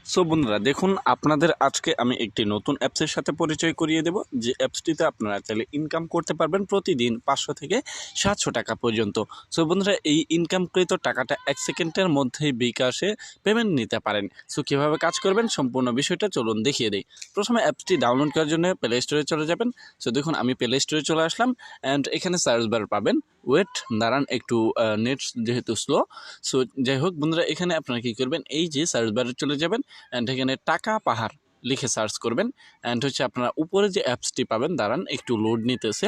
So বন্ধুরা দেখুন আপনাদের আজকে আমি একটি নতুন অ্যাপসের সাথে পরিচয় করিয়ে দেব যে অ্যাপসটিতে আপনারা চাইলে ইনকাম করতে পারবেন প্রতিদিন 500 থেকে 700 টাকা পর্যন্ত। সো বন্ধুরা এই ইনকামকৃত টাকাটা 1 সেকেন্ডের মধ্যেই বিকাশে পেমেন্ট নিতে পারেন। সো কীভাবে কাজ করবেন সম্পূর্ণ বিষয়টা চলুন দেখিয়ে দিই। প্রথমে অ্যাপসটি ডাউনলোড করার জন্য প্লে স্টোরে চলে যাবেন। সো দেখুন আমি প্লে স্টোরে চলে আসলাম অ্যান্ড এখানে সার্চ বার পাবেন। ওয়েট দাঁড়ান একটু নেট যেহেতু স্লো। সো যাই হোক বন্ধুরা এখানে আপনারা কী করবেন, এই যে সার্চ বারে চলে যাবেন অ্যান্ড এখানে টাকা পাহাড় লিখে সার্চ করবেন অ্যান্ড হচ্ছে আপনারা উপরে যে অ্যাপসটি পাবেন, দাঁড়ান একটু লোড নিতেছে।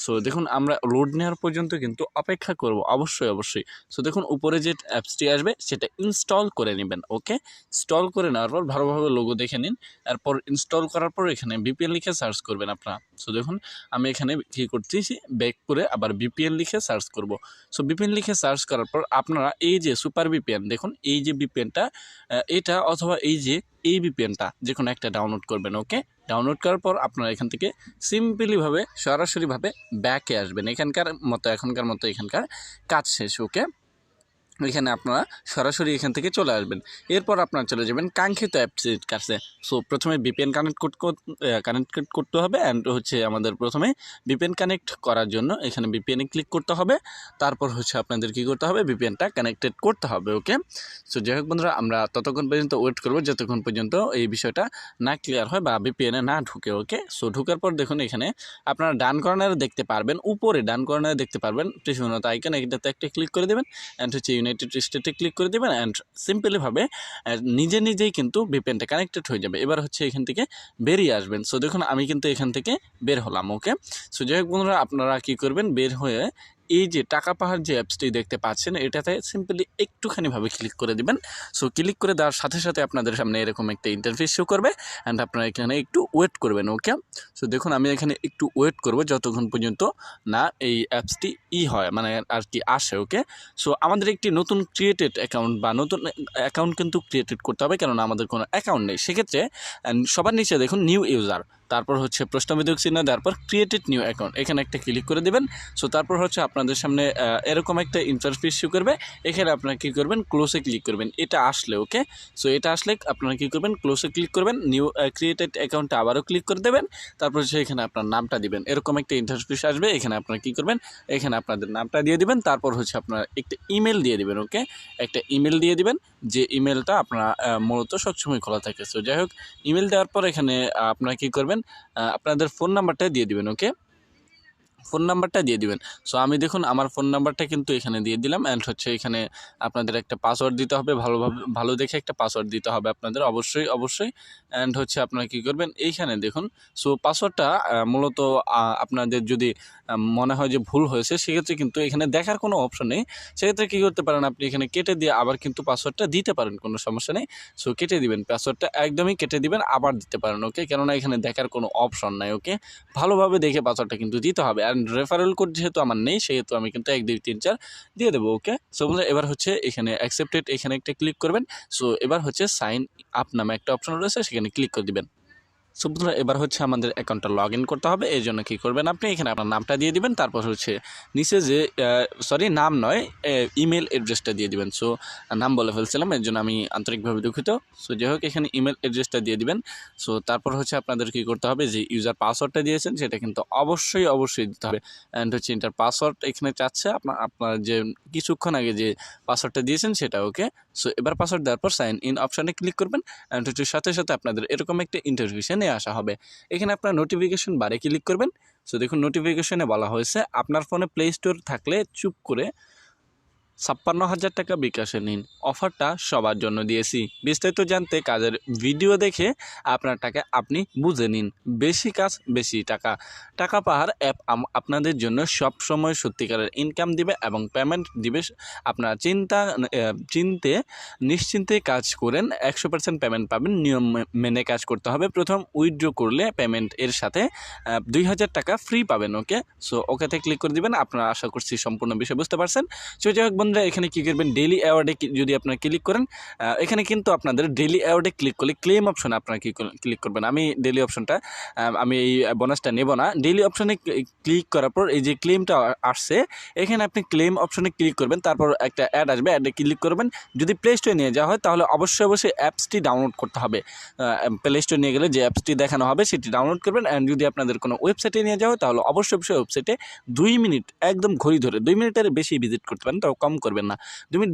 সো দেখুন আমরা লোড নেওয়ার পর্যন্ত কিন্তু অপেক্ষা করব অবশ্যই। সো দেখুন উপরে যে অ্যাপসটি আসবে সেটা ইনস্টল করে নেবেন। ওকে, ইনস্টল করে নেওয়ার পর ভালোভাবে লোগো দেখে নিন। এরপর ইনস্টল করার পর এখানে বিপিএল লিখে সার্চ করবেন আপনারা। সো দেখুন আমি এখানে কী করতেছি, ব্যাক করে আবার বিপিএল লিখে সার্চ করব। সো বিপিএল লিখে সার্চ করার পর আপনারা এই যে সুপার বিপিএন, দেখুন এই যে বিপিএনটা এটা অথবা এই বিপিএনটা যে কোনো একটা ডাউনলোড করবেন। ওকে, ডাউনলোড করার পর আপনারা এখান থেকে সিম্পলিভাবে সরাসরিভাবে ব্যাকে আসবেন। এখানকার মতো এখানকার কাজ শেষ। ওকে, এখানে আপনারা সরাসরি এখান থেকে চলে আসবেন। এরপর আপনারা চলে যাবেন কাঙ্ক্ষিত অ্যাপসটির কাছে। সো প্রথমে বিপিএন কানেক্ট করতে হবে অ্যান্ড হচ্ছে আমাদের প্রথমে বিপিএন কানেক্ট করার জন্য এখানে বিপিএনে ক্লিক করতে হবে। তারপর হচ্ছে আপনাদের কী করতে হবে, বিপিএনটা কানেক্টেড করতে হবে। ওকে, সো যাই হোক বন্ধুরা আমরা ততক্ষণ পর্যন্ত ওয়েট করবো যতক্ষণ পর্যন্ত এই বিষয়টা না ক্লিয়ার হয় বা বিপিএনে না ঢুকে। ওকে, সো ঢুকার পর দেখুন এখানে আপনারা ডান কর্নারে দেখতে পারবেন, উপরে ডান কর্নারে দেখতে পারবেন ত্রিভুজনত আইকন, এটাতে একটা ক্লিক করে দেবেন অ্যান্ড হচ্ছে ইউনাইটেড স্টেটে ক্লিক করে দেবেন অ্যান্ড সিম্পলিভাবে নিজেই কিন্তু ভিপিএনটা কানেক্টেড হয়ে যাবে। এবার হচ্ছে এখান থেকে বেরিয়ে আসবেন। সো দেখুন আমি কিন্তু এখান থেকে বের হলাম। ওকে, সো যাই হোক বন্ধুরা আপনারা কী করবেন, বের হয়ে এই যে টাকা পাহাড় যে অ্যাপসটি দেখতে পাচ্ছেন এটাতে সিম্পলি একটুখানিভাবে ক্লিক করে দিবেন। সো ক্লিক করে দেওয়ার সাথে সাথে আপনাদের সামনে এরকম একটা ইন্টারফেস শো করবে অ্যান্ড আপনারা এখানে একটু ওয়েট করবেন। ওকে, সো দেখুন আমি এখানে একটু ওয়েট করব যতক্ষণ পর্যন্ত না এই অ্যাপসটি হয় মানে আর কি আসে। ওকে, সো আমাদের একটি নতুন ক্রিয়েটেড অ্যাকাউন্ট বা নতুন অ্যাকাউন্ট কিন্তু ক্রিয়েটেড করতে হবে, কেননা আমাদের কোনো অ্যাকাউন্ট নেই। সেক্ষেত্রে সবার নিচে দেখুন নিউ ইউজার, তারপর হচ্ছে প্রশ্নবিধক চিহ্ন দেওয়ার পর ক্রিয়েটেড নিউ অ্যাকাউন্ট এখানে একটা ক্লিক করে দেবেন। সো তারপর হচ্ছে আপনাদের সামনে এরকম একটা ইন্টারফেস শো করবে। এখানে আপনারা কী করবেন, ক্লোজে ক্লিক করবেন। এটা আসলে ওকে, সো এটা আসলে আপনারা কী করবেন, ক্লোজে ক্লিক করবেন, নিউ ক্রিয়েটেড অ্যাকাউন্টে আবারও ক্লিক করে দেবেন। তারপর হচ্ছে এখানে আপনার নামটা দিবেন। এরকম একটা ইন্টারফেস আসবে, এখানে আপনারা কী করবেন, এখানে আপনাদের নামটা দিয়ে দিবেন। তারপর হচ্ছে আপনারা একটা ইমেল দিয়ে দিবেন। ওকে, একটা ইমেল দিয়ে দিবেন, যে ইমেলটা আপনারা মূলত সবসময় খোলা থাকে। সো যাই হোক ইমেল দেওয়ার পর এখানে আপনারা কী করবেন, আপনাদের ফোন নাম্বারটা দিয়ে দিবেন। ওকে, ফোন নাম্বারটা দিয়ে দিবেন। সো আমি দেখুন আমার ফোন নাম্বারটা কিন্তু এখানে দিয়ে দিলাম অ্যান্ড হচ্ছে এখানে আপনাদের একটা পাসওয়ার্ড দিতে হবে, ভালো দেখে একটা পাসওয়ার্ড দিতে হবে আপনাদের অবশ্যই অ্যান্ড হচ্ছে আপনারা কী করবেন, এইখানে দেখুন। সো পাসওয়ার্ডটা মূলত আপনাদের যদি মনে হয় যে ভুল হয়েছে সেক্ষেত্রে কিন্তু এখানে দেখার কোনো অপশন নেই। সেক্ষেত্রে কী করতে পারেন, আপনি এখানে কেটে দিয়ে আবার কিন্তু পাসওয়ার্ডটা দিতে পারেন, কোনো সমস্যা নেই। সো কেটে দিবেন, পাসওয়ার্ডটা একদমই কেটে দিবেন, আবার দিতে পারেন। ওকে, কেননা এখানে দেখার কোনো অপশন নাই। ওকে, ভালোভাবে দেখে পাসওয়ার্ডটা কিন্তু দিতে হবে। অ্যান্ড রেফারেল কোড যেহেতু আমার নেই সেহেতু আমি কিন্তু 1 2 3 4 দিয়ে দেবো। ওকে, সো বন্ধুরা এবার হচ্ছে এখানে অ্যাকসেপ্টেড এখানে একটা ক্লিক করবেন। সো এবার হচ্ছে সাইন আপ নামে একটা অপশন রয়েছে, সেখানে ক্লিক করে দিবেন। সো বন্ধুরা এবার হচ্ছে আমাদের অ্যাকাউন্টটা লগ ইন করতে হবে। এই জন্য কী করবেন, আপনি এখানে আপনার নামটা দিয়ে দিবেন। তারপর হচ্ছে নিচে যে নাম নয় ইমেল অ্যাড্রেসটা দিয়ে দিবেন। সো নাম বলে ফেলছিলাম, এর জন্য আমি আন্তরিকভাবে দুঃখিত। সো যাই হোক এখানে ইমেল অ্যাড্রেসটা দিয়ে দিবেন। সো তারপর হচ্ছে আপনাদের কী করতে হবে, যে ইউজার পাসওয়ার্ডটা দিয়েছেন সেটা কিন্তু অবশ্যই দিতে হবে। অ্যান্ড হচ্ছে ইন্টার পাসওয়ার্ড এখানে চাচ্ছে আপনার যে কিছুক্ষণ আগে যে পাসওয়ার্ডটা দিয়েছেন সেটা। ওকে, সো এবার পাসওয়ার্ড দেওয়ার পর সাইন ইন অপশানে ক্লিক করবেন অ্যান্ড হচ্ছে সাথে আপনাদের এরকম একটা ইন্টারভিউশন নিয়ে আসা হবে। এখানে আপনার নোটিফিকেশন বারে ক্লিক করবেন। সো দেখুন নোটিফিকেশনে বলা হয়েছে আপনার ফোনে প্লে স্টোর থাকলে চুপ করে 56,000 টাকা বিকাশে নিন, অফারটা সবার জন্য দিয়েছি। বিস্তারিত জানতে কাজের ভিডিও দেখে আপনার টাকা আপনি বুঝে নিন। বেশি কাজ বেশি টাকা। টাকা পাহাড় অ্যাপ আপনাদের জন্য সব সময় সত্যিকারের ইনকাম দিবে এবং পেমেন্ট দিবে। আপনার নিশ্চিন্তে কাজ করেন, 100% পেমেন্ট পাবেন। নিয়ম মেনে কাজ করতে হবে। প্রথম উইথড্র করলে পেমেন্ট এর সাথে 2,000 টাকা ফ্রি পাবেন। ওকে, সো ওকেতে ক্লিক করে দিবেন। আপনারা আশা করছি সম্পূর্ণ বিষয় বুঝতে পারছেন। সো যাই হোক বন্ধুরা বন্ধুরা এখানে কী করবেন, ডেইলি অ্যাওয়ার্ডে যদি আপনারা ক্লিক করেন, এখানে কিন্তু আপনাদের ডেইলি অ্যাওয়ার্ডে ক্লিক করলে ক্লেম অপশনে আপনারা ক্লিক করবেন। আমি ডেইলি অপশনটা, আমি এই বোনাসটা নেব না। ডেইলি অপশনে ক্লিক করার পর এই যে ক্লেমটা আসছে, এখানে আপনি ক্লেম অপশনে ক্লিক করবেন, তারপর একটা অ্যাড আসবে, অ্যাডে ক্লিক করবেন। যদি প্লে স্টোরে নিয়ে যাওয়া হয় তাহলে অবশ্যই অ্যাপসটি ডাউনলোড করতে হবে। প্লে স্টোরে নিয়ে গেলে যে অ্যাপসটি দেখানো হবে সেটি ডাউনলোড করবেন। অ্যান্ড যদি আপনাদের কোনো ওয়েবসাইটে নিয়ে যাওয়া হয় তাহলে অবশ্যই ওয়েবসাইটে 2 মিনিট একদম ঘড়ি ধরে 2 মিনিটের বেশি ভিজিট করতে পারেন, তাও কম করবেন না। 2 মিনিট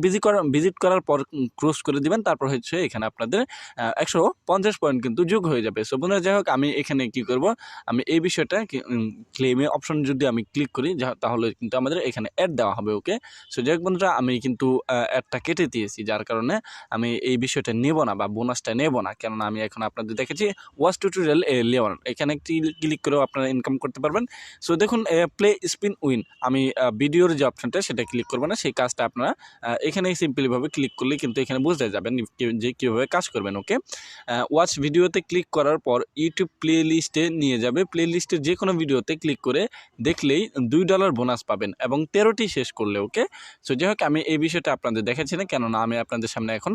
ভিজিট করার পর ক্লোজ করে দিবেন। তারপর হচ্ছে এখানে আপনাদের 150 পয়েন্ট কিন্তু যোগ হয়ে যাবে। সো বন্ধুরা যাই হোক, আমি এখানে কি করব, আমি এই বিষয়টা ক্লেমে অপশন যদি আমি ক্লিক করি তাহলে কিন্তু আমাদের এখানে অ্যাড দেওয়া হবে। ওকে, সো যাই হোক বন্ধুরা, আমি কিন্তু অ্যাডটা কেটে দিয়েছি, যার কারণে আমি এই বিষয়টা নেব না বা বোনাসটা নেব না। কেননা আমি এখন আপনাদের দেখেছি ওয়াচ টিউটোরিয়াল 11, এখানে একটি ক্লিক করেও আপনারা ইনকাম করতে পারবেন। সো দেখুন, প্লে স্পিন উইন, আমি ভিডিওর যে অপশনটা সেটা ক্লিক করবো না, সেই কাজটা আপনারা এখানে সিম্পলিভাবে ক্লিক করলে কিন্তু এখানে বুঝতে যাবেন যে কীভাবে কাজ করবেন। ওকে, ওয়াচ ভিডিওতে ক্লিক করার পর ইউটিউব প্লে লিস্টে নিয়ে যাবে। প্লে লিস্টের যে কোনো ভিডিওতে ক্লিক করে দেখলেই $2 বোনাস পাবেন এবং 13টি শেষ করলে। ওকে, সো যাই হোক, আমি এই বিষয়টা আপনাদের দেখাচ্ছি না, কেননা আমি আপনাদের সামনে এখন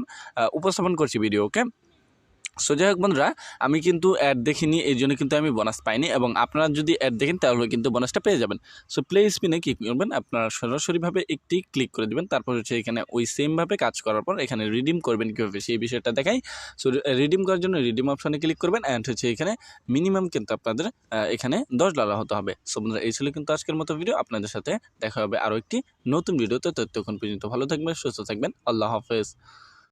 উপস্থাপন করছি ভিডিও। ওকে, সো যাই হোক বন্ধুরা, আমি কিন্তু অ্যাড দেখিনি, এই জন্য কিন্তু আমি বোনাস পাইনি, এবং আপনারা যদি অ্যাড দেখেন তাহলে কিন্তু বোনাসটা পেয়ে যাবেন। সো প্লে স্পিনে কী করবেন, আপনারা সরাসরিভাবে একটি ক্লিক করে দেবেন। তারপর হচ্ছে এখানে ওই সেমভাবে কাজ করার পর এখানে রিডিম করবেন কীভাবে সেই বিষয়টা দেখাই। সো রিডিম করার জন্য রিডিম অপশনে ক্লিক করবেন। অ্যান্ড হচ্ছে এখানে মিনিমাম কিন্তু আপনাদের এখানে $10 হতে হবে। সো বন্ধুরা, এই ছিল কিন্তু আজকের মতো ভিডিও। আপনাদের সাথে দেখা হবে আরও একটি নতুন ভিডিওতে। ততক্ষণ পর্যন্ত ভালো থাকবেন, সুস্থ থাকবেন। আল্লাহ হাফেজ।